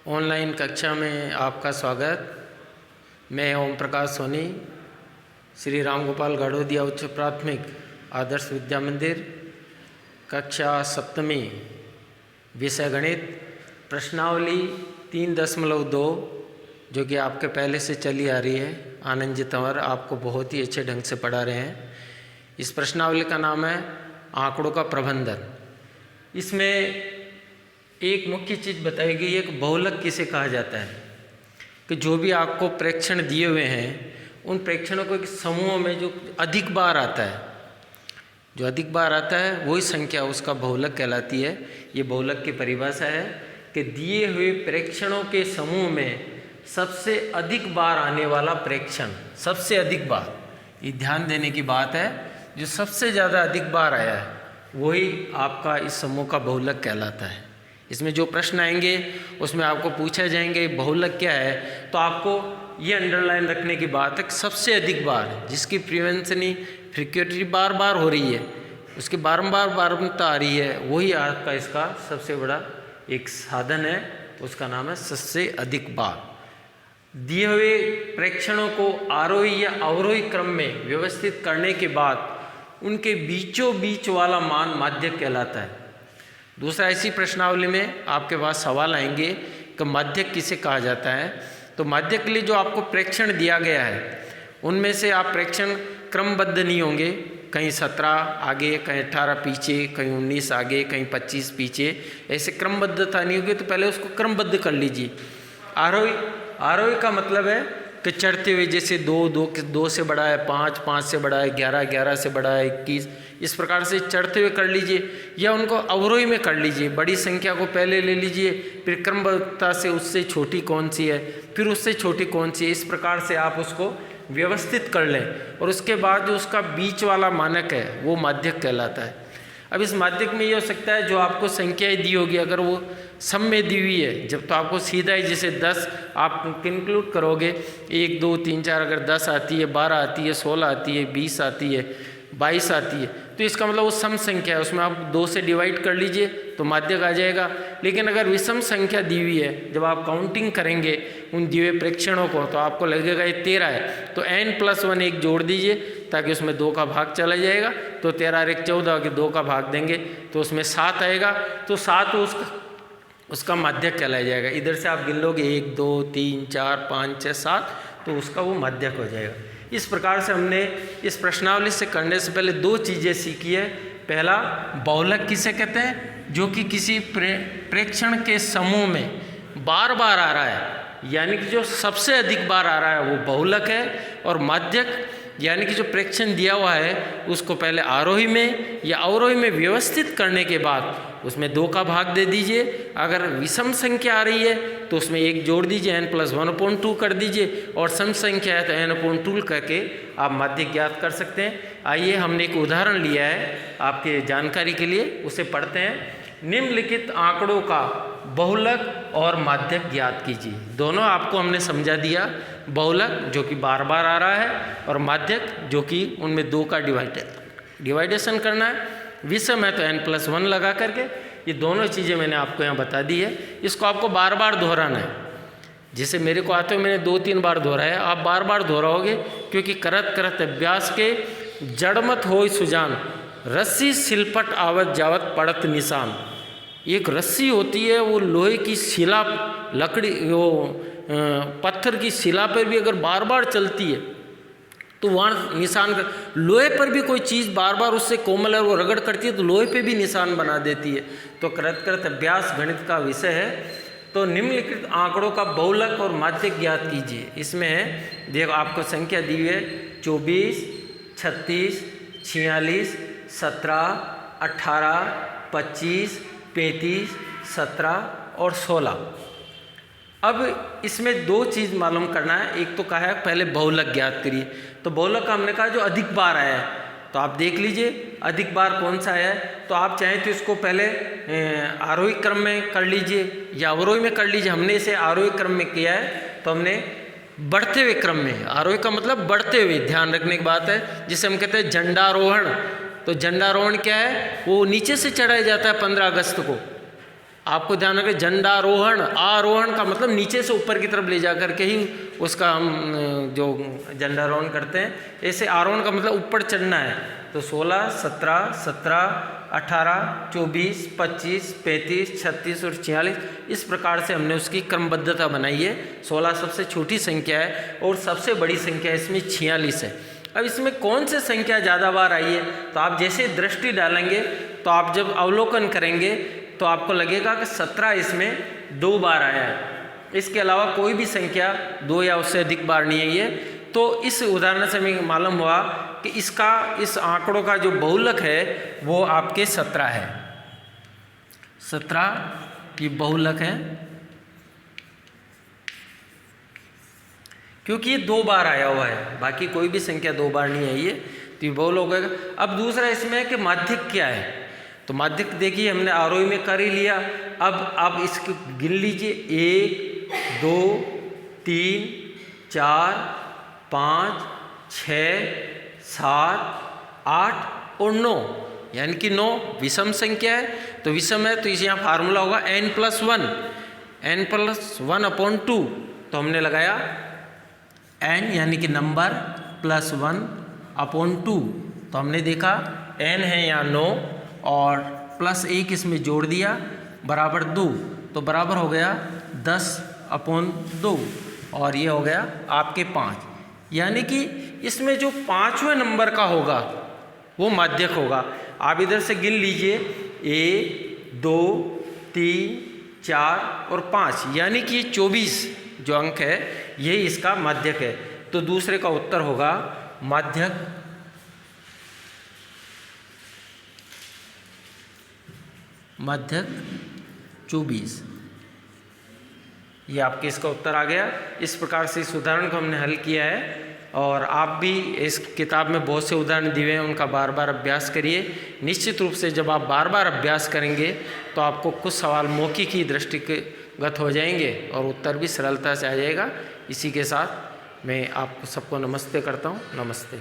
Online कक्षा में आपका स्वागत। मैं ओम प्रकाश सोनी, श्री राम गोपाल गाड़ोदिया उच्च प्राथमिक आदर्श विद्या मंदिर, कक्षा सप्तमी, विषय गणित, प्रश्नावली 3.2 जो कि आपके पहले से चली आ रही है। आनंद जी तंवर आपको बहुत ही अच्छे ढंग से पढ़ा रहे हैं। इस प्रश्नावली का नाम है आंकड़ों का प्रबंधन। इसमें एक मुख्य चीज़ बताई गई है कि बहुलक किसे कहा जाता है, कि जो भी आपको प्रेक्षण दिए हुए हैं उन प्रेक्षणों को एक समूह में जो अधिक बार आता है, जो अधिक बार आता है वही संख्या उसका बहुलक कहलाती है। ये बहुलक की परिभाषा है कि दिए हुए प्रेक्षणों के समूह में सबसे अधिक बार आने वाला प्रेक्षण, सबसे अधिक बार, ये ध्यान देने की बात है, जो सबसे ज़्यादा अधिक बार आया है वही आपका इस समूह का बहुलक कहलाता है। इसमें जो प्रश्न आएंगे उसमें आपको पूछे जाएंगे बहुलक क्या है, तो आपको ये अंडरलाइन रखने की बात है कि सबसे अधिक बार जिसकी फ्रीक्वेंसी बार बार हो रही है, उसकी बारंबारता आ रही है, वही आपका इसका सबसे बड़ा एक साधन है, उसका नाम है सबसे अधिक बार। दिए हुए प्रेक्षणों को आरोही या अवरोही क्रम में व्यवस्थित करने के बाद उनके बीचों बीच वाला मान माध्यक कहलाता है। दूसरा, ऐसी प्रश्नावली में आपके पास सवाल आएंगे कि माध्यक किसे कहा जाता है। तो माध्यक के लिए जो आपको प्रेक्षण दिया गया है उनमें से आप प्रेक्षण क्रमबद्ध नहीं होंगे, कहीं 17 आगे, कहीं 18 पीछे, कहीं 19 आगे, कहीं 25 पीछे, ऐसे क्रमबद्धता नहीं होगी। तो पहले उसको क्रमबद्ध कर लीजिए। आरोही का मतलब है कि चढ़ते हुए, जैसे 2 से बड़ा है 5 से बड़ा है 11 से बड़ा है 21, इस प्रकार से चढ़ते हुए कर लीजिए, या उनको अवरोही में कर लीजिए। बड़ी संख्या को पहले ले लीजिए, फिर क्रमबद्धता से उससे छोटी कौन सी है, फिर उससे छोटी कौन सी है, इस प्रकार से आप उसको व्यवस्थित कर लें और उसके बाद जो उसका बीच वाला मानक है वो माध्यक कहलाता है। अब इस माध्यक में ये हो सकता है जो आपको संख्याएँ दी होगी, अगर वो सम में दी हुई है, जब तो आपको सीधा ही जैसे 10 आप इंक्लूड करोगे, 1 2 3 4, अगर 10 आती है, 12 आती है, 16 आती है, 20 आती है, 22 आती है, तो इसका मतलब वो सम संख्या है, उसमें आप 2 से डिवाइड कर लीजिए तो माध्यक आ जाएगा। लेकिन अगर विषम संख्या दी हुई है, जब आप काउंटिंग करेंगे उन दिए हुए प्रेक्षणों को, तो आपको लगेगा ये 13 है, तो n+1 एक जोड़ दीजिए ताकि उसमें 2 का भाग चला जाएगा, तो 13 और 1 14 के 2 का भाग देंगे तो उसमें 7 आएगा, तो 7 उसका माध्यक कहलाया जाएगा। इधर से आप गिन लोगे 1 2 3 4 5 6 7, तो उसका वो माध्यक हो जाएगा। इस प्रकार से हमने इस प्रश्नावली से करने से पहले 2 चीज़ें सीखी है। पहला, बहुलक किसे कहते हैं, जो कि किसी प्रेक्षण के समूह में बार बार आ रहा है, यानी कि जो सबसे अधिक बार आ रहा है वो बहुलक है। और माध्यक यानी कि जो प्रेक्षण दिया हुआ है उसको पहले आरोही में या अवरोही में व्यवस्थित करने के बाद उसमें 2 का भाग दे दीजिए। अगर विषम संख्या आ रही है तो उसमें 1 जोड़ दीजिए, n+1/2 कर दीजिए, और सम संख्या है तो n/2 करके आप माध्यक ज्ञात कर सकते हैं। आइए, हमने एक उदाहरण लिया है आपके जानकारी के लिए, उसे पढ़ते हैं। निम्नलिखित आंकड़ों का बहुलक और माध्यक ज्ञात कीजिए। दोनों आपको हमने समझा दिया, बहुलक जो कि बार बार आ रहा है और माध्यक जो कि उनमें 2 का डिवाइडेशन करना है। विषम है तो n+1 लगा करके, ये दोनों चीज़ें मैंने आपको यहाँ बता दी है। इसको आपको बार बार दोहराना है, जैसे मेरे को आते हुए मैंने 2-3 बार दोहराया, आप बार बार दोहराओगे, क्योंकि करत करत अभ्यास के जड़मत हो सुजान, रस्सी सिलपट आवत जावत पड़त निशान। एक रस्सी होती है, वो लोहे की शिला, लकड़ी, वो पत्थर की शिला पर भी अगर बार बार चलती है तो वहाँ निशान कर, लोहे पर भी कोई चीज़ बार बार उससे कोमल है वो रगड़ करती है तो लोहे पे भी निशान बना देती है। तो करत करत अभ्यास गणित का विषय है। तो निम्नलिखित आंकड़ों का बहुलक और माध्यक ज्ञात कीजिए। इसमें है, देखो आपको संख्या दी है 24 36 46 17 18 25 35 17 और 16। अब इसमें 2 चीज़ मालूम करना है। एक तो कहा है पहले बहुलक ज्ञात करिए, तो बहुलक का हमने कहा जो अधिक बार आया है, तो आप देख लीजिए अधिक बार कौन सा है। तो आप चाहें तो इसको पहले आरोही क्रम में कर लीजिए या अवरोही में कर लीजिए। हमने इसे आरोही क्रम में किया है, तो हमने बढ़ते हुए क्रम में, आरोही का मतलब बढ़ते हुए, ध्यान रखने की बात है, जिसे हम कहते हैं झंडारोहण। तो झंडारोहण क्या है, वो नीचे से चढ़ाया जाता है 15 अगस्त को, आपको ध्यान रखें, झंडारोहण, आरोहण का मतलब नीचे से ऊपर की तरफ ले जा करके ही उसका हम जो झंडारोहण करते हैं। ऐसे आरोहण का मतलब ऊपर चढ़ना है। तो 16, 17, 18, 24, 25, 35, 36 और 46 इस प्रकार से हमने उसकी क्रमबद्धता बनाई है। 16 सबसे छोटी संख्या है और सबसे बड़ी संख्या इसमें 46 है। अब इसमें कौन सी संख्या ज़्यादा बार आई है, तो आप जैसे दृष्टि डालेंगे तो आप जब अवलोकन करेंगे तो आपको लगेगा कि 17 इसमें 2 बार आया है। इसके अलावा कोई भी संख्या 2 या उससे अधिक बार नहीं आई है। तो इस उदाहरण से हमें मालूम हुआ कि इस आंकड़ों का जो बहुलक है वो आपके 17 है। 17 की बहुलक है, क्योंकि ये 2 बार आया हुआ है, बाकी कोई भी संख्या 2 बार नहीं आई है, तो ये बहुलक होगा। अब दूसरा इसमें है कि माध्यक क्या है। तो माध्यक देखिए हमने आरोही में कर ही लिया। अब आप इसको गिन लीजिए, 1, 2, 3, 4, 5, 6, 7, 8 और 9, यानी कि 9 विषम संख्या है। तो विषम है तो इसे यहाँ फार्मूला होगा n+1, n+1/2। तो हमने लगाया n यानी कि नंबर +1/2। तो हमने देखा n है यहाँ 9 और +1 इसमें जोड़ दिया बराबर 2, तो बराबर हो गया 10/2 और ये हो गया आपके 5। यानी कि इसमें जो 5वें नंबर का होगा वो माध्यक होगा। आप इधर से गिन लीजिए, 1, 2, 3, 4 और 5, यानी कि 24 जो अंक है यही इसका माध्यक है। तो दूसरे का उत्तर होगा माध्यक माध्यक 24। ये आपके इसका उत्तर आ गया। इस प्रकार से इस उदाहरण को हमने हल किया है और आप भी इस किताब में बहुत से उदाहरण दिए हैं, उनका बार बार अभ्यास करिए। निश्चित रूप से जब आप बार बार अभ्यास करेंगे तो आपको कुछ सवाल मौखिक ही दृष्टिगत हो जाएंगे और उत्तर भी सरलता से आ जाएगा। इसी के साथ मैं आपको सबको नमस्ते करता हूँ। नमस्ते।